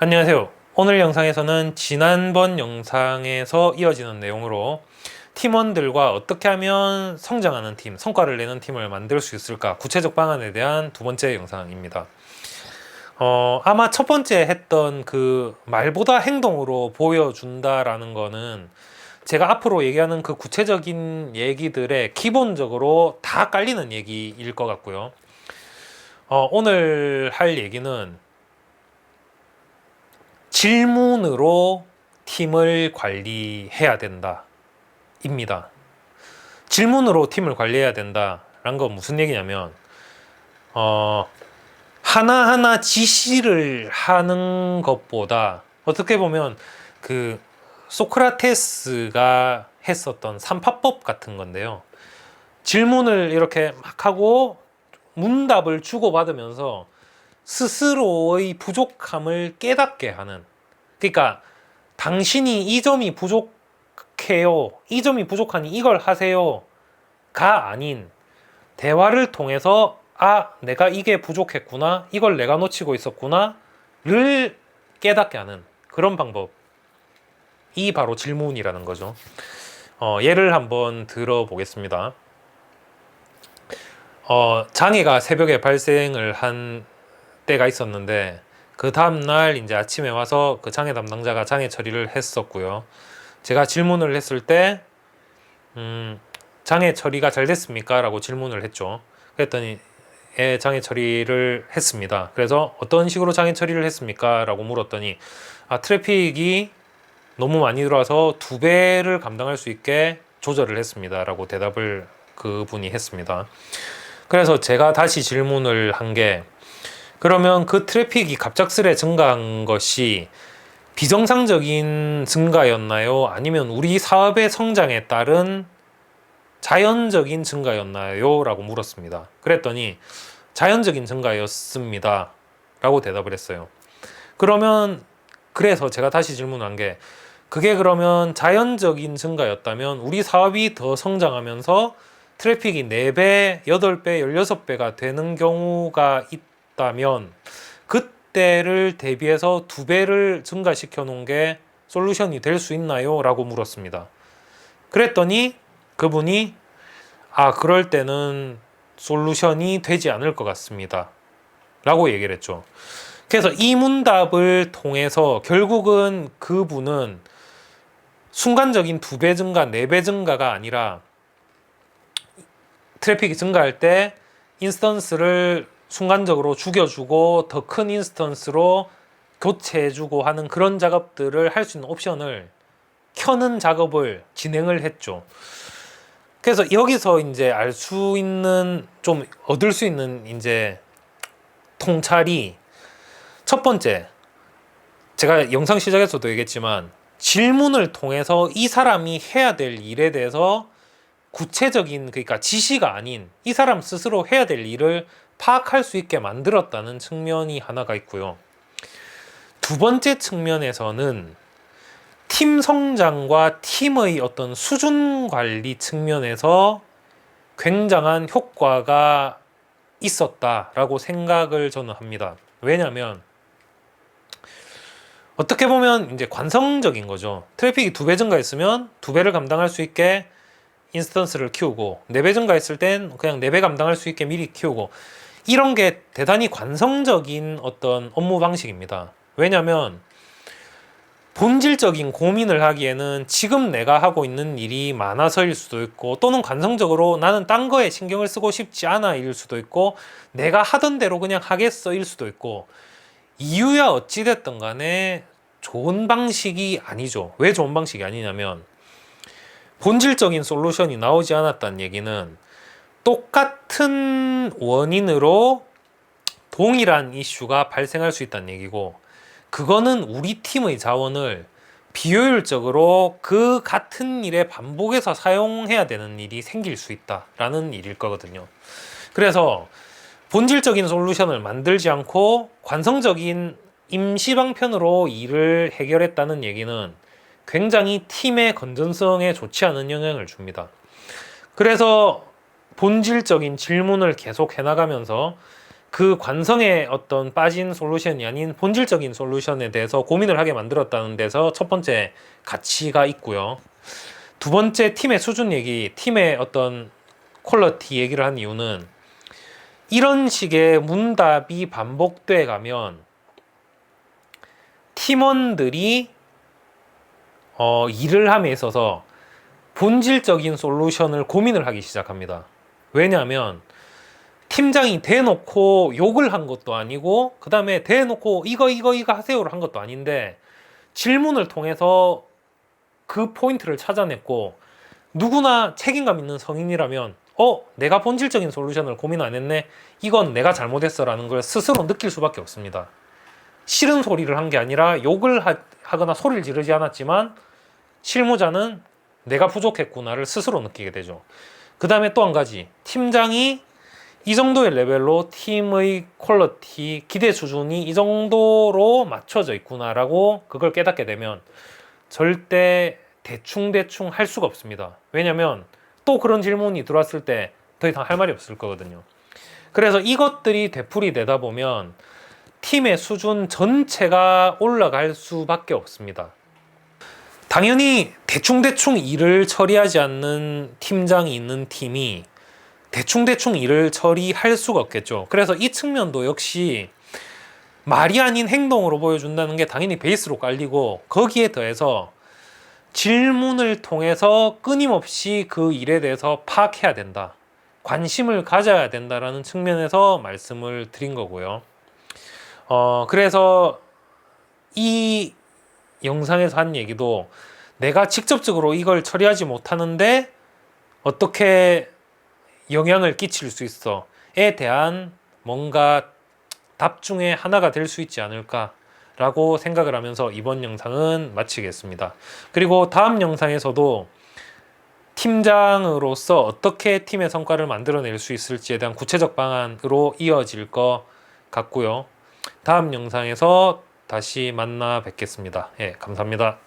안녕하세요. 오늘 영상에서는 지난번 영상에서 이어지는 내용으로 팀원들과 어떻게 하면 성장하는 팀, 성과를 내는 팀을 만들 수 있을까? 구체적 방안에 대한 두 번째 영상입니다. 아마 첫 번째 했던 그 말보다 행동으로 보여준다라는 거는 제가 앞으로 얘기하는 그 구체적인 얘기들의 기본적으로 다 깔리는 얘기일 것 같고요. 오늘 할 얘기는 질문으로 팀을 관리해야 된다 입니다. 질문으로 팀을 관리해야 된다라는 건 무슨 얘기냐면 하나하나 지시를 하는 것보다 어떻게 보면 그 소크라테스가 했었던 삼파법 같은 건데요. 질문을 이렇게 막 하고 문답을 주고받으면서 스스로의 부족함을 깨닫게 하는, 그러니까 당신이 이 점이 부족해요, 이 점이 부족하니 이걸 하세요가 아닌 대화를 통해서 내가 이게 부족했구나, 이걸 내가 놓치고 있었구나를 깨닫게 하는 그런 방법이 바로 질문이라는 거죠. 예를 한번 들어보겠습니다. 장애가 새벽에 발생을 한 때가 있었는데 그 다음날 이제 아침에 와서 그 장애 담당자가 장애 처리를 했었고요. 제가 질문을 했을 때 장애 처리가 잘 됐습니까? 라고 질문을 했죠. 그랬더니 장애 처리를 했습니다. 그래서 어떤 식으로 장애 처리를 했습니까? 라고 물었더니 트래픽이 너무 많이 들어와서 2배를 감당할 수 있게 조절을 했습니다. 라고 대답을 그분이 했습니다. 그래서 제가 다시 질문을 한 게, 그러면 그 트래픽이 갑작스레 증가한 것이 비정상적인 증가였나요? 아니면 우리 사업의 성장에 따른 자연적인 증가였나요? 라고 물었습니다. 그랬더니 자연적인 증가였습니다. 라고 대답을 했어요. 그래서 제가 다시 질문한 게, 그게 그러면 자연적인 증가였다면 우리 사업이 더 성장하면서 트래픽이 4배, 8배, 16배가 되는 경우가 있다면 그때를 대비해서 2배를 증가시켜 놓은 게 솔루션이 될 수 있나요? 라고 물었습니다. 그랬더니 그분이 그럴 때는 솔루션이 되지 않을 것 같습니다. 라고 얘기를 했죠. 그래서 이 문답을 통해서 결국은 그분은 순간적인 2배 증가, 4배 증가가 아니라 트래픽이 증가할 때 인스턴스를 순간적으로 죽여주고 더 큰 인스턴스로 교체해주고 하는 그런 작업들을 할 수 있는 옵션을 켜는 작업을 진행을 했죠. 그래서 여기서 이제 알 수 있는, 좀 얻을 수 있는 이제 통찰이, 첫 번째, 제가 영상 시작에서도 얘기했지만 질문을 통해서 이 사람이 해야 될 일에 대해서 구체적인, 그러니까 지시가 아닌 이 사람 스스로 해야 될 일을 파악할 수 있게 만들었다는 측면이 하나가 있고요. 두 번째 측면에서는 팀 성장과 팀의 어떤 수준 관리 측면에서 굉장한 효과가 있었다라고 생각을 저는 합니다. 왜냐하면 어떻게 보면 이제 관성적인 거죠. 트래픽이 2배 증가했으면 2배를 감당할 수 있게 인스턴스를 키우고, 4배 증가했을 땐 그냥 4배 감당할 수 있게 미리 키우고, 이런 게 대단히 관성적인 어떤 업무 방식입니다. 왜냐면 본질적인 고민을 하기에는 지금 내가 하고 있는 일이 많아서일 수도 있고, 또는 관성적으로 나는 딴 거에 신경을 쓰고 싶지 않아 일 수도 있고, 내가 하던 대로 그냥 하겠어 일 수도 있고, 이유야 어찌됐든 간에 좋은 방식이 아니죠. 왜 좋은 방식이 아니냐면 본질적인 솔루션이 나오지 않았다는 얘기는 똑같은 원인으로 동일한 이슈가 발생할 수 있다는 얘기고, 그거는 우리 팀의 자원을 비효율적으로 그 같은 일에 반복해서 사용해야 되는 일이 생길 수 있다라는 일일 거거든요. 그래서 본질적인 솔루션을 만들지 않고 관성적인 임시 방편으로 일을 해결했다는 얘기는 굉장히 팀의 건전성에 좋지 않은 영향을 줍니다. 그래서 본질적인 질문을 계속 해나가면서 그 관성의 어떤 빠진 솔루션이 아닌 본질적인 솔루션에 대해서 고민을 하게 만들었다는 데서 첫 번째 가치가 있고요. 두 번째 팀의 수준 얘기, 팀의 어떤 퀄리티 얘기를 한 이유는 이런 식의 문답이 반복돼 가면 팀원들이 일을 함에 있어서 본질적인 솔루션을 고민을 하기 시작합니다. 왜냐하면 팀장이 대놓고 욕을 한 것도 아니고 그 다음에 대놓고 이거 하세요를 한 것도 아닌데 질문을 통해서 그 포인트를 찾아냈고 누구나 책임감 있는 성인이라면 내가 본질적인 솔루션을 고민 안 했네, 이건 내가 잘못했어 라는 걸 스스로 느낄 수밖에 없습니다. 싫은 소리를 한 게 아니라 욕을 하거나 소리를 지르지 않았지만 실무자는 내가 부족했구나를 스스로 느끼게 되죠. 그 다음에 또 한 가지, 팀장이 이 정도의 레벨로 팀의 퀄리티, 기대 수준이 이 정도로 맞춰져 있구나라고 그걸 깨닫게 되면 절대 대충 할 수가 없습니다. 왜냐면 또 그런 질문이 들어왔을 때 더 이상 할 말이 없을 거거든요. 그래서 이것들이 되풀이 되다 보면 팀의 수준 전체가 올라갈 수밖에 없습니다. 당연히 대충 일을 처리하지 않는 팀장이 있는 팀이 대충 일을 처리할 수가 없겠죠. 그래서 이 측면도 역시 말이 아닌 행동으로 보여준다는 게 당연히 베이스로 깔리고, 거기에 더해서 질문을 통해서 끊임없이 그 일에 대해서 파악해야 된다, 관심을 가져야 된다라는 측면에서 말씀을 드린 거고요. 그래서 이 영상에서 한 얘기도 내가 직접적으로 이걸 처리하지 못하는데 어떻게 영향을 끼칠 수 있어에 대한 뭔가 답 중에 하나가 될 수 있지 않을까라고 생각을 하면서 이번 영상은 마치겠습니다. 그리고 다음 영상에서도 팀장으로서 어떻게 팀의 성과를 만들어낼 수 있을지에 대한 구체적 방안으로 이어질 것 같고요. 다음 영상에서 다시 만나 뵙겠습니다. 예, 감사합니다.